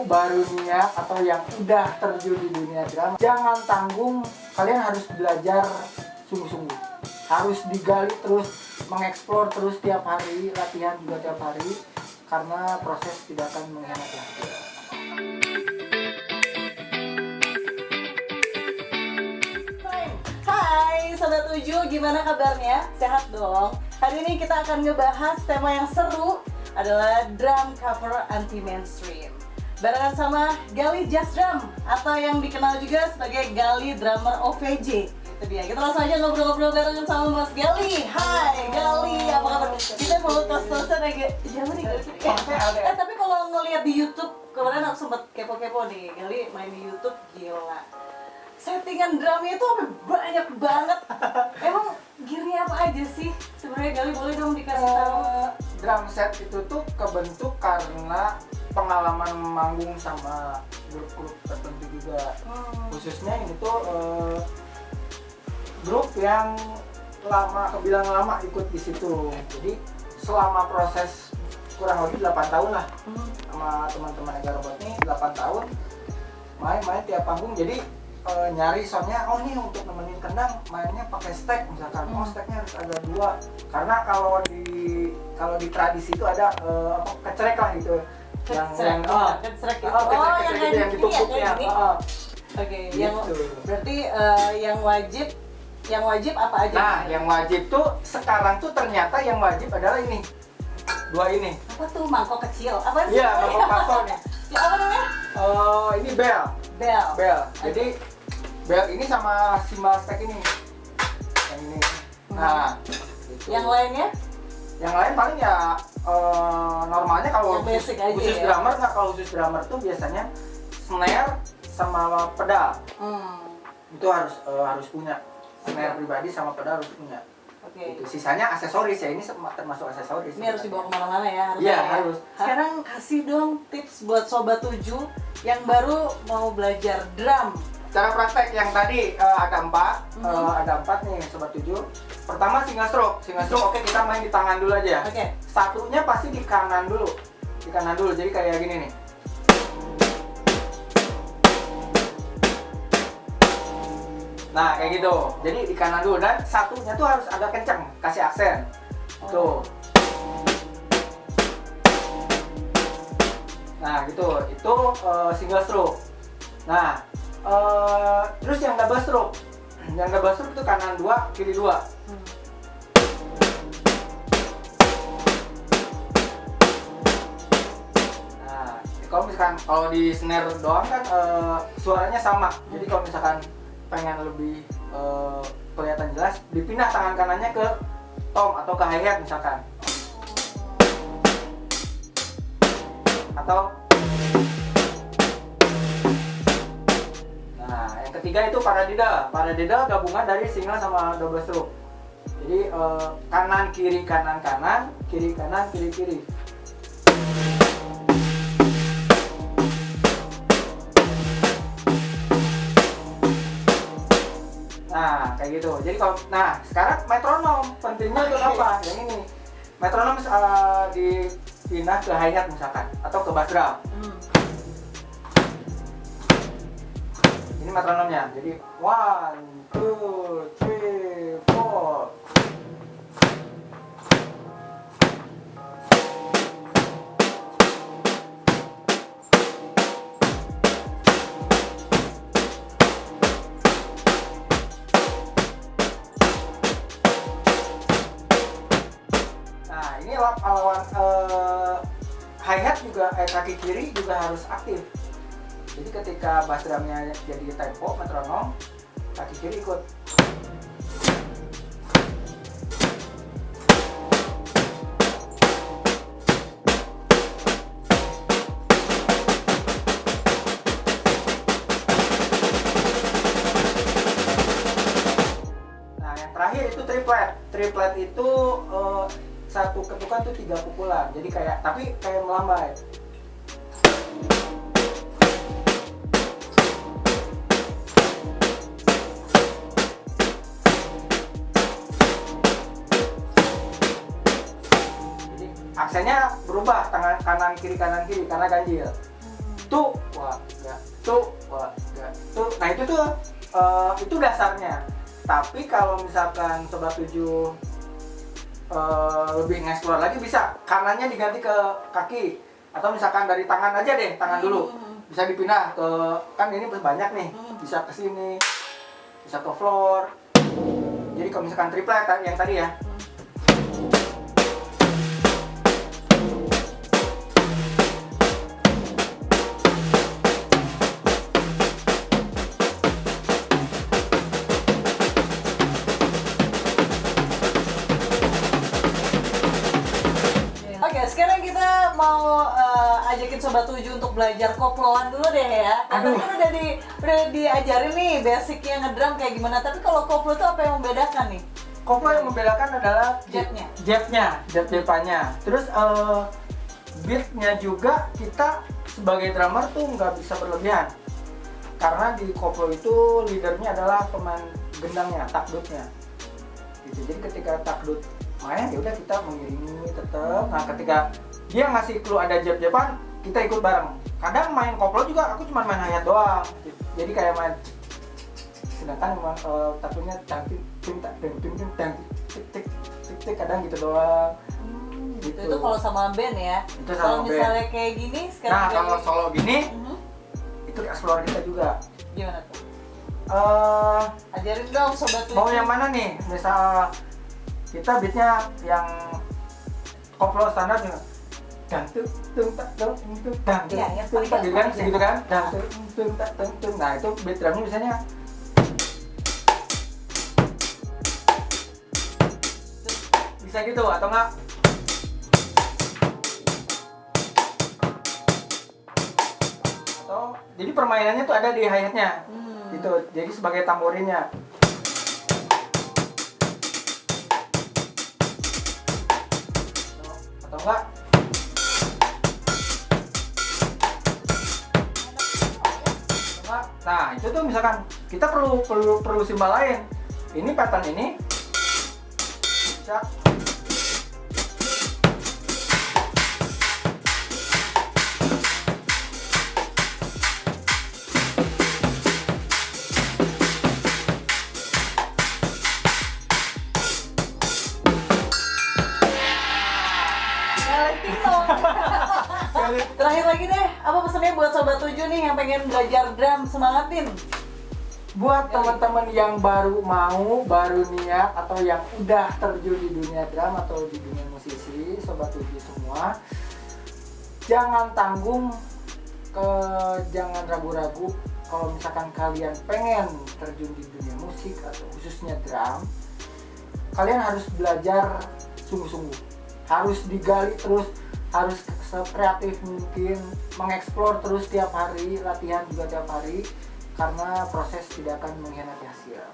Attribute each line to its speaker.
Speaker 1: baru niat atau yang udah terjun di dunia drum, jangan tanggung, kalian harus belajar sungguh-sungguh, harus digali terus, mengeksplor terus tiap hari, latihan juga tiap hari, karena proses tidak akan mengkhianati hasil.
Speaker 2: Hai Sobat Uju, gimana kabarnya? Sehat dong? Hari ini kita akan ngebahas tema yang seru, adalah drum cover anti-mainstream. Barengan sama Gali Jazz Drum, atau yang dikenal juga sebagai Gali Drummer OVJ. Itu dia, kita langsung aja ngobrol-ngobrol barengan sama Mas Gali. Hai Gali, apa kabar? Kita mau tos-tosan agak jauh nih Gali. Tapi kalau ngeliat di YouTube, kemarin aku sempet kepo-kepo nih, Gali main di YouTube, gila. Settingan drumnya itu banyak banget. Emang gearnya apa aja sih? Sebenarnya Gali boleh dong dikasih tahu.
Speaker 1: Drum set itu tuh kebentuk karena pengalaman manggung sama grup-grup tertentu juga. Khususnya ini tuh grup yang kebilang lama ikut di situ. Jadi selama proses kurang lebih 8 tahun lah sama teman-teman Ega Robot nih, 8 tahun main tiap panggung. Jadi nyari soundnya, oh nih untuk nemenin kendang mainnya pakai stack misalkan, oh stacknya harus ada 2, karena kalau di tradisi itu ada kecerek lah gitu,
Speaker 2: Kecerek itu.
Speaker 1: yang ditumpuknya.
Speaker 2: Oke,
Speaker 1: Gitu.
Speaker 2: yang berarti yang wajib apa aja?
Speaker 1: Nah, yang wajib tuh sekarang tuh ternyata yang wajib adalah ini, 2 ini.
Speaker 2: Apa tuh, mangkok kecil? Apa sih?
Speaker 1: Iya, mangkok pasol nih.
Speaker 2: Ya, apa namanya?
Speaker 1: Ini bell. Jadi bell ini sama cymbal stack ini. Yang ini. Nah, gitu.
Speaker 2: Yang lainnya?
Speaker 1: Yang lain paling ya normalnya kalau
Speaker 2: Yang basic aja
Speaker 1: khusus
Speaker 2: ya?
Speaker 1: drummer nggak, kalau khusus drummer tuh biasanya snare sama pedal. Itu harus punya. Snare pribadi sama pedal harus punya.
Speaker 2: Oke.
Speaker 1: Itu sisanya aksesoris ya, ini termasuk aksesoris.
Speaker 2: Ini harus dibawa kemana-mana ya?
Speaker 1: Iya, harus.
Speaker 2: Sekarang kasih dong tips buat Sobat Uju yang baru mau belajar drum.
Speaker 1: Cara praktek yang tadi ada 4 nih Sobat Tujuh. Pertama single stroke. Oke, kita main di tangan dulu aja ya.
Speaker 2: Oke.
Speaker 1: Satunya pasti di kanan dulu. Jadi kayak gini nih. Nah, kayak gitu. Jadi di kanan dulu, dan satunya tuh harus agak kenceng, kasih aksen. Tuh. Nah, gitu. Itu single stroke. Nah, terus yang double stroke. Yang double stroke itu kanan 2, kiri 2. Nah, kalau di snare doang kan suaranya sama. Jadi kalau misalkan pengen lebih kelihatan jelas, dipindah tangan kanannya ke tom atau ke hi-hat misalkan. Atau yang ketiga itu paradiddle gabungan dari single sama double stroke. Jadi kanan kiri kanan kanan, kiri kanan kiri kiri. Nah, kayak gitu. Jadi sekarang metronom pentingnya untuk apa? Yang ini. Metronom dipindah ke hi-hat misalkan atau ke bass drum. Ini metronomnya. Jadi 1, 2, 3, 4. Nah, ini lawan hi-hat juga, kaki kiri juga harus aktif. Jadi ketika bass drumnya jadi tempo metronom, kaki kiri ikut. Nah, yang terakhir itu triplet. Triplet itu satu ketukan tuh 3 pukulan. Jadi kayak melambai. aksennya berubah, tangan kanan kiri karena ganjil. tuh wah enggak tuh wah enggak tuh. Nah itu dasarnya. Tapi kalau misalkan Sobat 7 lebih nge-explore lagi, bisa kanannya diganti ke kaki, atau misalkan dari tangan aja deh, tangan dulu bisa dipindah ke, kan ini banyak nih, bisa ke sini, bisa ke floor. Jadi kalau misalkan triplet yang tadi ya,
Speaker 2: Oke, sekarang kita mau ajakin Sobat 7 untuk belajar koploan dulu deh ya. Karena kan udah diajarin nih basicnya ngedrum kayak gimana. Tapi kalau koplo itu apa yang membedakan nih?
Speaker 1: koplo yang membedakan adalah jepnya. Terus beatnya juga kita sebagai drummer tuh nggak bisa berlebihan. Karena di koplo itu leadernya adalah pemain gendangnya, takdutnya. Gitu. Jadi ketika takdut main ya udah kita mengiringi tetap. Nah ketika dia ngasih clue ada jep-jepan, kita ikut bareng. Kadang main koplo juga aku cuma main hi-hat doang. Jadi kayak main sedangkan memang takutnya cantik tik kadang gitu doang.
Speaker 2: Gitu. Itu kalau sama band ya. Kalau misalnya kayak gini sekarang.
Speaker 1: Nah kalau solo gini itu explore kita juga.
Speaker 2: Gimana tuh? Ajarin dong Sobat 7.
Speaker 1: Mau yang mana nih? Misal kita beatnya yang koplo standar juga segitu kan, nah itu beat drumnya misalnya bisa gitu atau enggak atau jadi permainannya tuh ada di hi-hatnya gitu, jadi sebagai tamborinnya. Atau enggak nah itu tuh misalkan kita perlu simbol lain, ini pattern ini bisa
Speaker 2: Terakhir lagi deh, apa pesannya buat Sobat 7 nih yang pengen belajar drum, semangatin?
Speaker 1: Buat teman-teman yang baru niat atau yang udah terjun di dunia drum atau di dunia musisi, Sobat 7 semua, jangan tanggung, jangan ragu-ragu. Kalau misalkan kalian pengen terjun di dunia musik atau khususnya drum, kalian harus belajar sungguh-sungguh, harus digali terus, harus sekreatif mungkin, mengeksplor terus tiap hari, latihan juga tiap hari, karena proses tidak akan mengkhianati hasil.